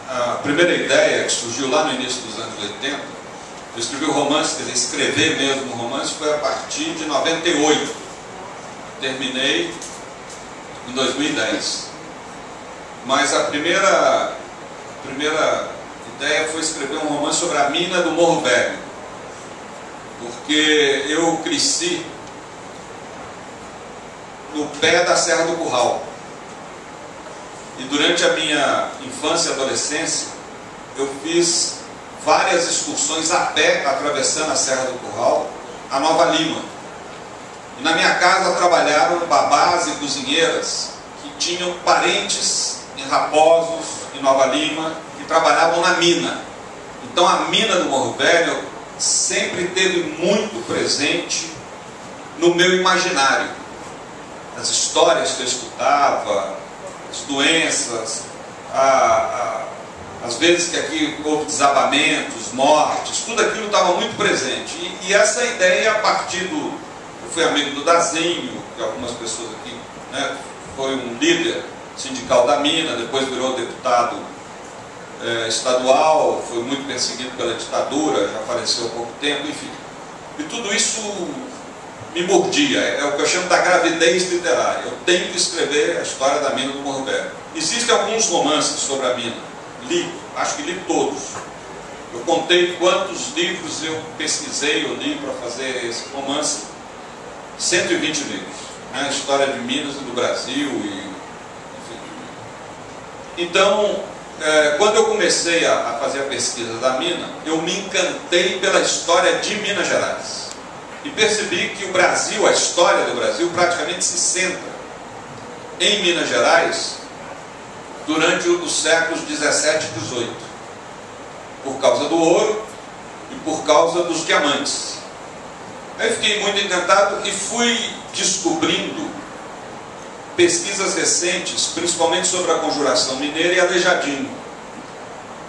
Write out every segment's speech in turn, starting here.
a primeira ideia que surgiu lá no início dos anos 80, eu escrevi o romance, quer dizer, escrever mesmo o romance foi a partir de 98. Terminei em 2010. Mas a primeira ideia foi escrever um romance sobre a mina do Morro Velho. Porque eu cresci no pé da Serra do Curral. E durante a minha infância e adolescência, eu fiz várias excursões a pé, atravessando a Serra do Curral, a Nova Lima. E na minha casa trabalharam babás e cozinheiras que tinham parentes em Raposos, em Nova Lima, que trabalhavam na mina. Então a mina do Morro Velho sempre teve muito presente no meu imaginário. As histórias que eu escutava, as doenças, as vezes que aqui houve desabamentos, mortes, tudo aquilo estava muito presente. E essa ideia, a partir do... Eu fui amigo do Dazinho, que algumas pessoas aqui, né, foi um líder sindical da mina, depois virou deputado estadual, foi muito perseguido pela ditadura, já faleceu há pouco tempo, enfim. E tudo isso me mordia, é o que eu chamo da gravidez literária. Eu tenho que escrever a história da mina do Morro Velho. Existem alguns romances sobre a mina, li, acho que li todos. Eu contei quantos livros eu pesquisei, eu li para fazer esse romance. 120 livros, né? História de Minas e do Brasil, enfim. Então, quando eu comecei a fazer a pesquisa da mina, eu me encantei pela história de Minas Gerais. E percebi que o Brasil, a história do Brasil, praticamente se centra em Minas Gerais durante os séculos 17 e 18, por causa do ouro e por causa dos diamantes. Aí fiquei muito encantado e fui descobrindo pesquisas recentes, principalmente sobre a conjuração mineira e Aleijadinho.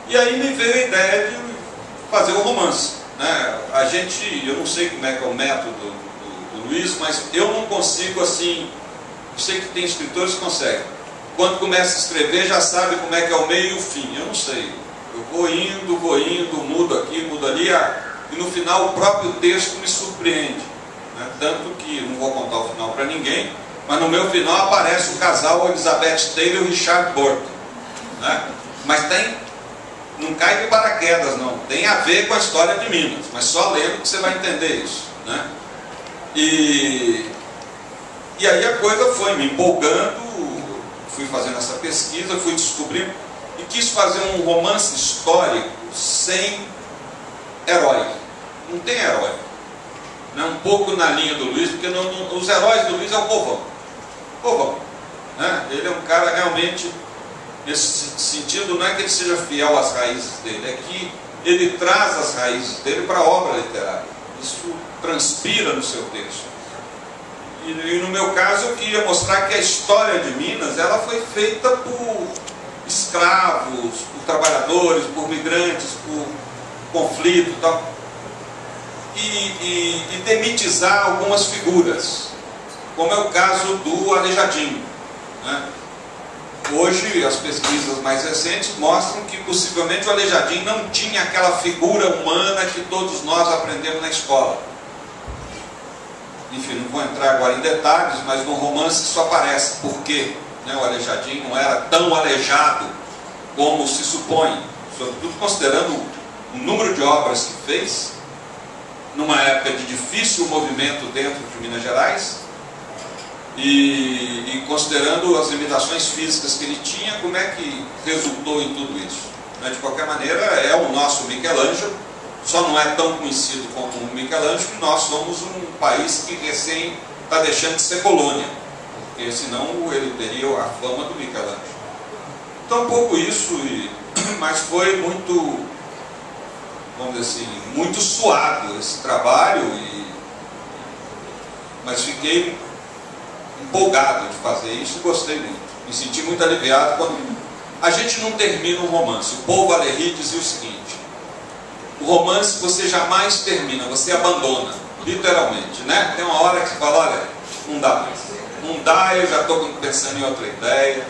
E aí me veio a ideia de fazer um romance, né? Eu não sei como é que é o método do Luiz, mas eu não consigo assim. Eu sei que tem escritores que conseguem. Quando começa a escrever já sabe como é que é o meio e o fim. Eu não sei. Eu vou indo, mudo aqui, mudo ali, e no final o próprio texto me surpreende, né? Tanto que, não vou contar o final para ninguém, mas no meu final aparece o casal Elizabeth Taylor e Richard Burton, né? Mas não cai de paraquedas não, tem a ver com a história de Minas, mas só lendo que você vai entender isso, né? E aí a coisa foi me empolgando, fui fazendo essa pesquisa, fui descobrindo e quis fazer um romance histórico sem herói. Não tem herói, né? Um pouco na linha do Luiz, porque os heróis do Luiz é o povão, né? Ele é um cara realmente, nesse sentido, não é que ele seja fiel às raízes dele, é que ele traz as raízes dele para a obra literária. Isso transpira no seu texto. E no meu caso eu queria mostrar que a história de Minas ela foi feita por escravos, por trabalhadores, por migrantes, por conflito e tal, e demitizar algumas figuras, como é o caso do Aleijadinho, né? Hoje as pesquisas mais recentes mostram que possivelmente o Aleijadinho não tinha aquela figura humana que todos nós aprendemos na escola. Enfim, não vou entrar agora em detalhes, mas no romance isso aparece. Por quê? O Aleijadinho não era tão aleijado como se supõe, sobretudo considerando o número de obras que fez, numa época de difícil movimento dentro de Minas Gerais, e considerando as limitações físicas que ele tinha, como é que resultou em tudo isso? De qualquer maneira, é o nosso Michelangelo, só não é tão conhecido como o Michelangelo, que nós somos um país que recém está deixando de ser colônia, porque senão ele teria a fama do Michelangelo. Então, um pouco isso, mas foi muito, vamos dizer assim, muito suado esse trabalho, mas fiquei empolgado de fazer isso e gostei muito. Me senti muito aliviado quando a gente não termina um romance. O Paul Valéry dizia o seguinte: o romance você jamais termina, você abandona, literalmente, né? Tem uma hora que você fala, olha, não dá mais. Não dá, eu já estou pensando em outra ideia.